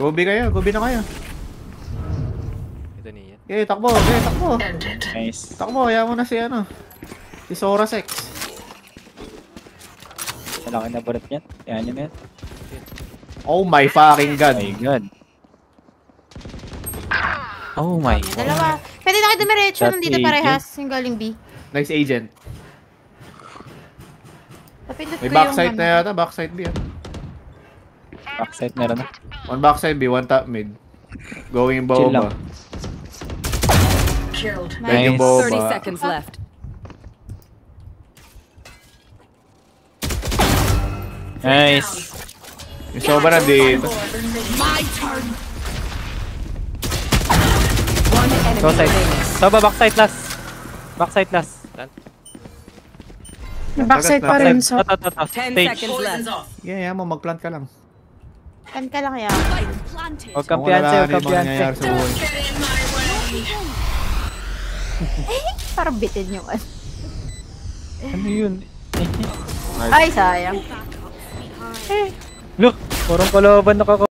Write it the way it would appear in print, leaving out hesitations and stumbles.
Gobi kayo, gobi na kayo. Ito niya. Okay, takbo, okay, takbo. Nice. Takbo, ayaw mo na si ano. Si Sora Sex. Malaki na barat yan. Yan yun yan. Oh my fucking god. Oh my god. Oh my god. Dalawa. Pwede na kayo dumiretso That nandito agent. parehas. Yung galing B. Nice agent. Napindot May ko yung backside na yata, backside B. Backside meron na. One backside B, one top mid. Going Chill boba. lang. Medyo Nice. boba. 30 seconds left. Nice. Yung soba na dito. One enemy Go side. remaining. Soba, backside last. Backside last. Backside pa rin so. Ito. 10 Stage. seconds left. Yeah, mo, mag-plant ka lang. Kan ka lang kaya. Huwag kang piyanse, huwag kang nangyayari piyanse. sa buhay. Parang bitin yung ano. Ano yun? Ay, sayang. Look, parang kalaban nakaka